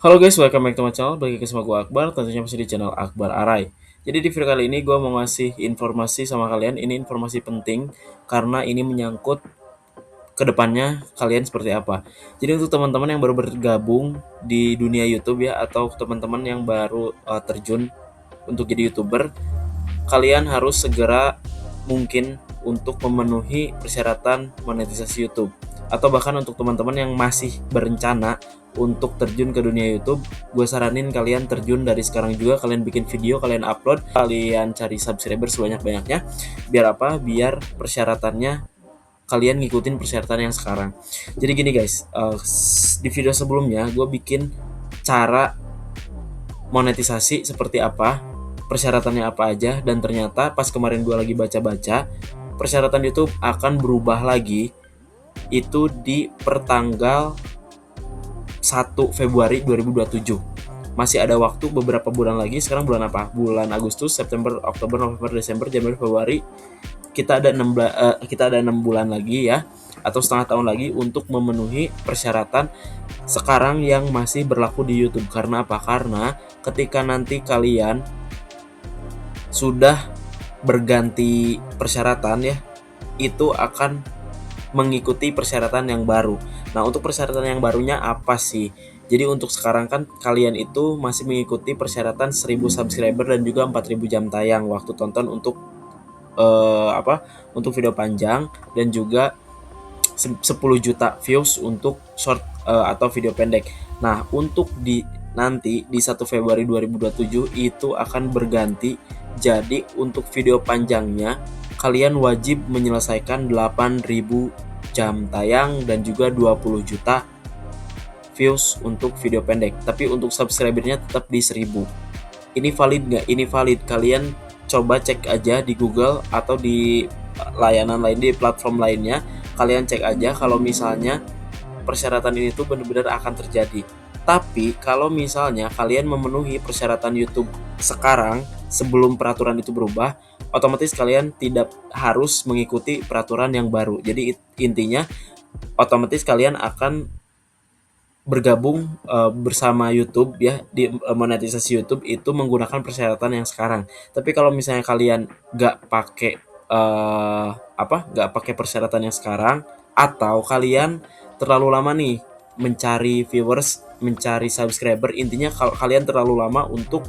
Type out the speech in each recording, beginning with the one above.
Halo guys, welcome back to my channel. Bagi sama gue Akbar, tentunya masih di channel Akbar Arai. Jadi di video kali ini gue mau ngasih informasi sama kalian. Ini informasi penting karena ini menyangkut kedepannya kalian seperti apa. Jadi untuk teman-teman yang baru bergabung di dunia YouTube ya, atau teman-teman yang baru terjun untuk jadi YouTuber, kalian harus segera mungkin untuk memenuhi persyaratan monetisasi YouTube. Atau bahkan untuk teman-teman yang masih berencana untuk terjun ke dunia YouTube, gue saranin kalian terjun dari sekarang juga. Kalian bikin video, kalian upload, kalian cari subscriber sebanyak-banyaknya. Biar apa? Biar persyaratannya kalian ngikutin persyaratan yang sekarang. Jadi gini guys, di video sebelumnya gue bikin cara monetisasi seperti apa, persyaratannya apa aja, dan ternyata pas kemarin gue lagi baca-baca, persyaratan YouTube akan berubah lagi itu di pertanggal 1 Februari 2027. Masih ada waktu beberapa bulan lagi. Sekarang bulan apa? Bulan Agustus, September, Oktober, November, Desember, Januari, Februari. Kita ada 6 bulan lagi ya, atau setengah tahun lagi untuk memenuhi persyaratan sekarang yang masih berlaku di YouTube. Karena apa? Karena ketika nanti kalian sudah berganti persyaratan ya, itu akan mengikuti persyaratan yang baru. Nah, untuk persyaratan yang barunya apa sih? Jadi untuk sekarang kan kalian itu masih mengikuti persyaratan 1000 subscriber dan juga 4000 jam tayang waktu tonton untuk untuk video panjang, dan juga 10 juta views untuk short atau video pendek. Nah, untuk di nanti di 1 Februari 2027 itu akan berganti. Jadi untuk video panjangnya kalian wajib menyelesaikan 8.000 jam tayang dan juga 20 juta views untuk video pendek. Tapi untuk subscribernya tetap di 1000. Ini valid nggak? Ini valid. Kalian coba cek aja di Google atau di layanan lain, di platform lainnya. Kalian cek aja kalau misalnya persyaratan ini tuh benar-benar akan terjadi. Tapi kalau misalnya kalian memenuhi persyaratan YouTube sekarang sebelum peraturan itu berubah, otomatis kalian tidak harus mengikuti peraturan yang baru. Jadi intinya otomatis kalian akan bergabung bersama YouTube ya, di monetisasi YouTube itu menggunakan persyaratan yang sekarang. Tapi kalau misalnya kalian nggak pakai persyaratan yang sekarang, atau kalian terlalu lama nih mencari viewers, mencari subscriber, intinya kalau kalian terlalu lama untuk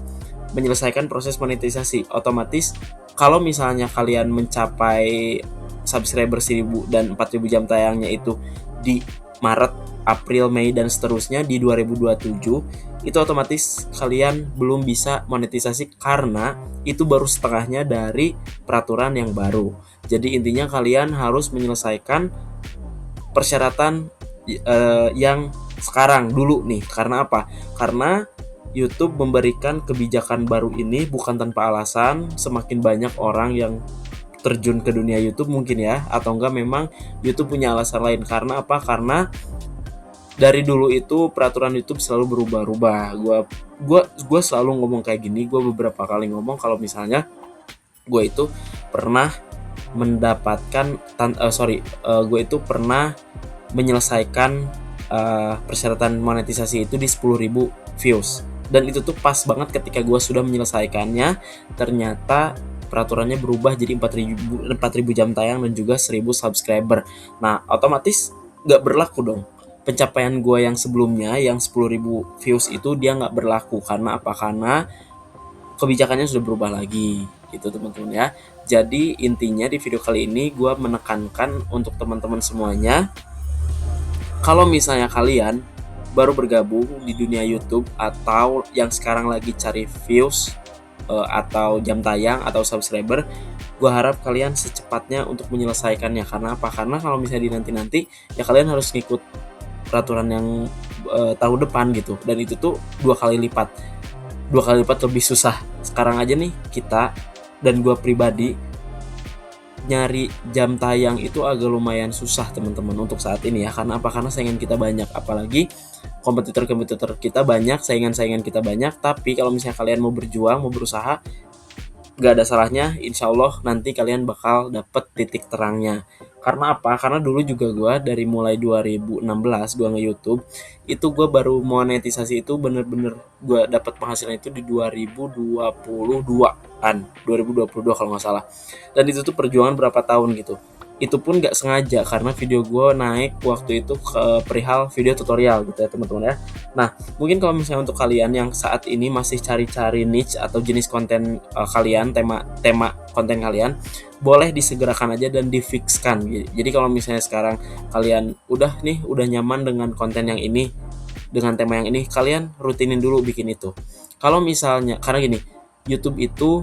menyelesaikan proses monetisasi, otomatis kalau misalnya kalian mencapai subscriber 1000 dan 4000 jam tayangnya itu di Maret, April, Mei, dan seterusnya di 2027, itu otomatis kalian belum bisa monetisasi karena itu baru setengahnya dari peraturan yang baru. Jadi intinya kalian harus menyelesaikan persyaratan yang sekarang dulu nih. Karena apa? Karena YouTube memberikan kebijakan baru ini bukan tanpa alasan. Semakin banyak orang yang terjun ke dunia YouTube mungkin ya, atau enggak memang YouTube punya alasan lain. Karena apa? Karena dari dulu itu peraturan YouTube selalu berubah-ubah. Gua selalu ngomong kayak gini. Gue beberapa kali ngomong kalau misalnya gue itu pernah mendapatkan gue itu pernah menyelesaikan persyaratan monetisasi itu di 10.000 views, dan itu tuh pas banget ketika gue sudah menyelesaikannya. Ternyata peraturannya berubah jadi 4.000 jam tayang dan juga 1000 subscriber. Nah, otomatis nggak berlaku dong. Pencapaian gue yang sebelumnya yang 10.000 views itu dia nggak berlaku. Karena apa? Karena kebijakannya sudah berubah lagi gitu teman-teman ya. Jadi intinya di video kali ini gue menekankan untuk teman-teman semuanya, kalau misalnya kalian baru bergabung di dunia YouTube atau yang sekarang lagi cari views atau jam tayang atau subscriber, gue harap kalian secepatnya untuk menyelesaikannya. Karena apa? Karena kalau misalnya di nanti-nanti ya kalian harus ngikut peraturan yang tahun depan gitu, dan itu tuh dua kali lipat lebih susah. Sekarang aja nih kita dan gue pribadi nyari jam tayang itu agak lumayan susah teman-teman untuk saat ini ya. Karena apa? Karena saingan kita banyak, apalagi kompetitor kita banyak, saingan kita banyak. Tapi kalau misalnya kalian mau berjuang, mau berusaha, Gak ada salahnya, insya Allah nanti kalian bakal dapet titik terangnya. Karena apa? Karena dulu juga gue dari mulai 2016 gue nge-YouTube, itu gue baru monetisasi itu bener-bener gue dapet penghasilan itu di 2022-an, 2022 kalau nggak salah. Dan itu tuh perjuangan berapa tahun gitu. Itu pun nggak sengaja karena video gue naik waktu itu ke perihal video tutorial gitu ya teman-teman ya. Nah, mungkin kalau misalnya untuk kalian yang saat ini masih cari-cari niche atau jenis konten kalian, tema konten kalian, boleh disegerakan aja dan difixkan. Jadi kalau misalnya sekarang kalian udah nyaman dengan konten yang ini, dengan tema yang ini, kalian rutinin dulu bikin itu. Kalau misalnya karena gini, YouTube itu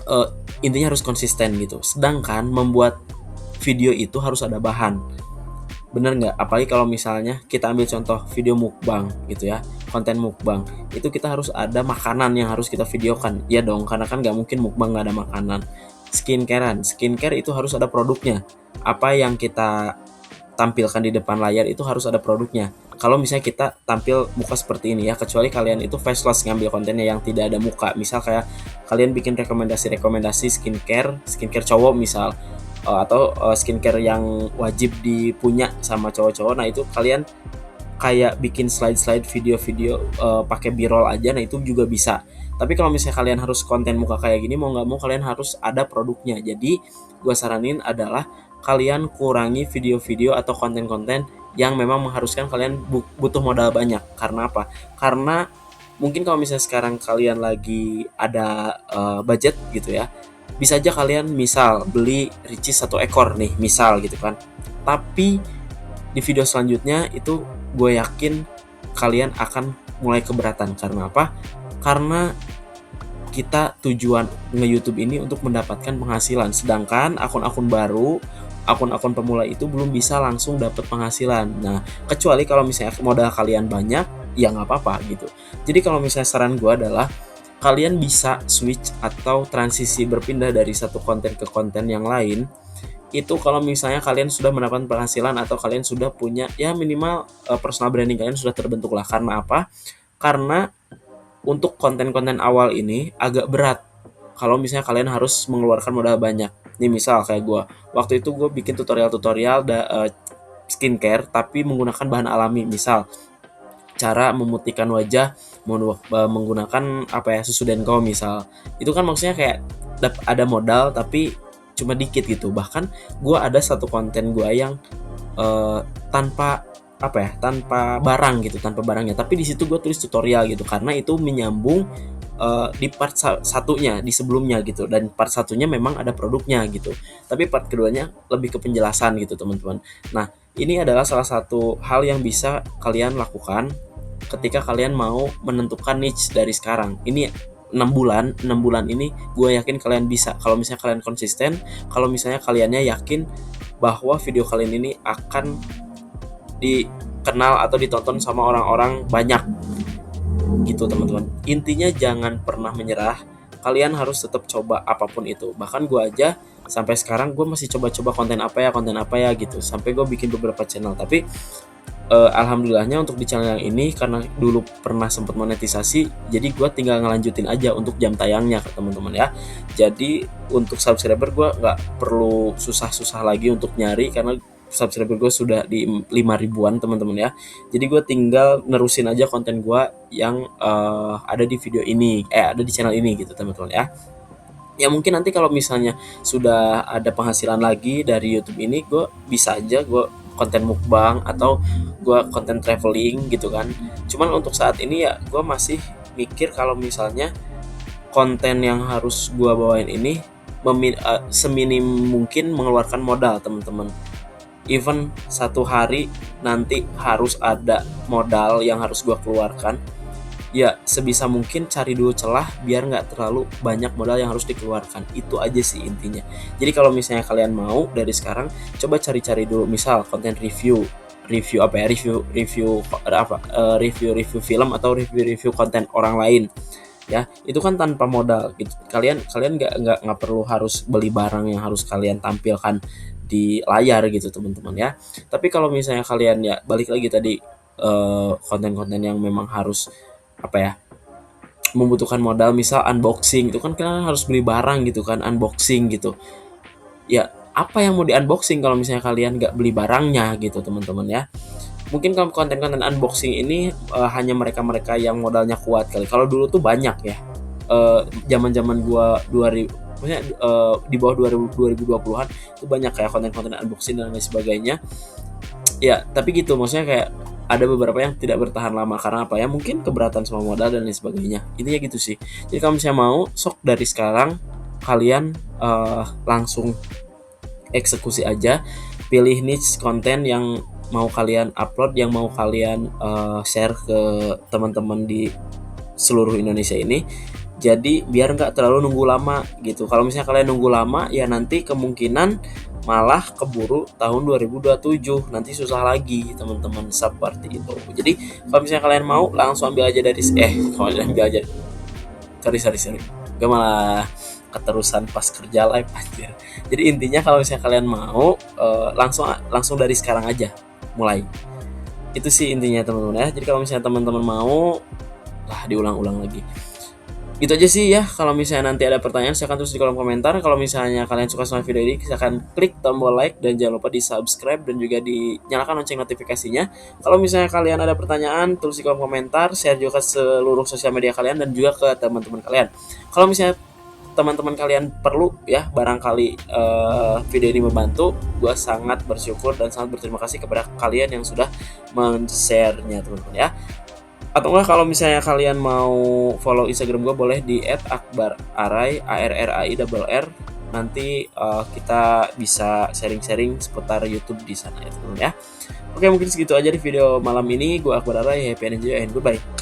eh, intinya harus konsisten gitu. Sedangkan membuat video itu harus ada bahan. Bener nggak? Apalagi kalau misalnya kita ambil contoh video mukbang gitu ya, konten mukbang. Itu kita harus ada makanan yang harus kita videokan. Ya dong, karena kan nggak mungkin mukbang nggak ada makanan. Skincare itu harus ada produknya. Apa yang kita tampilkan di depan layar itu harus ada produknya. Kalau misalnya kita tampil muka seperti ini ya, kecuali kalian itu faceless ngambil kontennya yang tidak ada muka. Misal kayak kalian bikin rekomendasi skincare cowok misal, atau skincare yang wajib dipunya sama cowok-cowok. Nah, itu kalian kayak bikin slide-slide video-video pakai b-roll aja, nah itu juga bisa. Tapi kalau misalnya kalian harus konten muka kayak gini, mau nggak mau kalian harus ada produknya. Jadi gue saranin adalah kalian kurangi video-video atau konten-konten yang memang mengharuskan kalian butuh modal banyak. Karena apa? Karena mungkin kalau misalnya sekarang kalian lagi ada budget gitu ya, bisa aja kalian misal beli ricis 1 ekor nih misal gitu kan. Tapi di video selanjutnya itu gue yakin kalian akan mulai keberatan. Karena apa? Karena kita tujuan nge-YouTube ini untuk mendapatkan penghasilan, sedangkan akun-akun baru, akun-akun pemula itu belum bisa langsung dapat penghasilan. Nah, kecuali kalau misalnya modal kalian banyak, ya nggak apa-apa gitu. Jadi kalau misalnya saran gue adalah kalian bisa switch atau transisi berpindah dari satu konten ke konten yang lain. Itu kalau misalnya kalian sudah mendapatkan penghasilan atau kalian sudah punya ya minimal personal branding kalian sudah terbentuk lah. Karena apa? Karena untuk konten-konten awal ini agak berat kalau misalnya kalian harus mengeluarkan modal banyak. Nih misal kayak gue, waktu itu gue bikin tutorial skincare tapi menggunakan bahan alami. Misal cara memutihkan wajah menggunakan apa ya, susu Denko misal. Itu kan maksudnya kayak ada modal tapi cuma dikit gitu. Bahkan gue ada satu konten gue yang eh, tanpa apa ya, tanpa barang gitu, tanpa barangnya, tapi di situ gue tulis tutorial gitu karena itu menyambung di part satunya di sebelumnya gitu, dan part satunya memang ada produknya gitu, tapi part keduanya lebih ke penjelasan gitu teman-teman. Nah, ini adalah salah satu hal yang bisa kalian lakukan ketika kalian mau menentukan niche dari sekarang. Ini 6 bulan ini gue yakin kalian bisa kalau misalnya kalian konsisten, kalau misalnya kaliannya yakin bahwa video kalian ini akan dikenal atau ditonton sama orang-orang banyak gitu teman-teman. Intinya jangan pernah menyerah, kalian harus tetap coba apapun itu. Bahkan gue aja sampai sekarang gue masih coba-coba konten apa ya gitu, sampai gue bikin beberapa channel. Tapi alhamdulillahnya untuk di channel yang ini karena dulu pernah sempat monetisasi, jadi gue tinggal ngelanjutin aja untuk jam tayangnya ke teman-teman ya. Jadi untuk subscriber gue nggak perlu susah-susah lagi untuk nyari karena subscriber gue sudah di 5 ribuan teman-teman ya. Jadi gue tinggal nerusin aja konten gue yang ada di video ini, ada di channel ini gitu teman-teman ya. Ya mungkin nanti kalau misalnya sudah ada penghasilan lagi dari YouTube ini, gue bisa aja gue konten mukbang atau gue konten traveling gitu kan. Cuman untuk saat ini ya gue masih mikir kalau misalnya konten yang harus gue bawain ini seminim mungkin mengeluarkan modal teman-teman. Even 1 hari nanti harus ada modal yang harus gue keluarkan, ya sebisa mungkin cari dulu celah biar nggak terlalu banyak modal yang harus dikeluarkan. Itu aja sih intinya. Jadi kalau misalnya kalian mau dari sekarang, coba cari-cari dulu misal konten review apa ya, review film atau review konten orang lain ya. Itu kan tanpa modal gitu. Kalian nggak perlu harus beli barang yang harus kalian tampilkan di layar gitu teman-teman ya. Tapi kalau misalnya kalian ya balik lagi tadi, konten-konten yang memang harus apa ya, membutuhkan modal, misal unboxing itu kan kalian harus beli barang gitu kan, unboxing gitu. Ya apa yang mau di unboxing kalau misalnya kalian nggak beli barangnya gitu teman-teman ya. Mungkin kalau konten-konten unboxing ini hanya mereka-mereka yang modalnya kuat kali. Kalau dulu tuh banyak ya. Zaman-zaman gua 2000, maksudnya di bawah 2020-an itu banyak kayak konten-konten unboxing dan lain sebagainya. Ya, tapi gitu maksudnya kayak ada beberapa yang tidak bertahan lama karena apa ya? Mungkin keberatan sama modal dan lain sebagainya. Intinya gitu sih. Jadi kalau misalnya mau, sok dari sekarang kalian langsung eksekusi aja, pilih niche konten yang mau kalian upload, yang mau kalian share ke teman-teman di seluruh Indonesia ini. Jadi biar nggak terlalu nunggu lama gitu. Kalau misalnya kalian nunggu lama, ya nanti kemungkinan malah keburu tahun 2027, nanti susah lagi teman-teman, seperti itu. Jadi kalau misalnya kalian mau, langsung ambil aja dari kalau ambil aja, sorry, gak malah keterusan pas kerja live aja. Jadi intinya kalau misalnya kalian mau, langsung langsung dari sekarang aja mulai. Itu sih intinya teman-teman ya. Jadi kalau misalnya teman-teman mau, lah diulang-ulang lagi. Itu aja sih ya. Kalau misalnya nanti ada pertanyaan, silahkan tulis di kolom komentar. Kalau misalnya kalian suka sama video ini, silahkan klik tombol like dan jangan lupa di subscribe dan juga dinyalakan lonceng notifikasinya. Kalau misalnya kalian ada pertanyaan, tulis di kolom komentar, share juga ke seluruh sosial media kalian dan juga ke teman-teman kalian. Kalau misalnya teman-teman kalian perlu ya, barangkali video ini membantu, gue sangat bersyukur dan sangat berterima kasih kepada kalian yang sudah men-share-nya teman-teman ya. Atau enggak kalau misalnya kalian mau follow Instagram gue, boleh di @akbararai, ARRAI. Nanti kita bisa sharing-sharing seputar YouTube di sana ya teman-teman ya. Oke, mungkin segitu aja di video malam ini. Gue Akbar Arai, happy and enjoy and goodbye.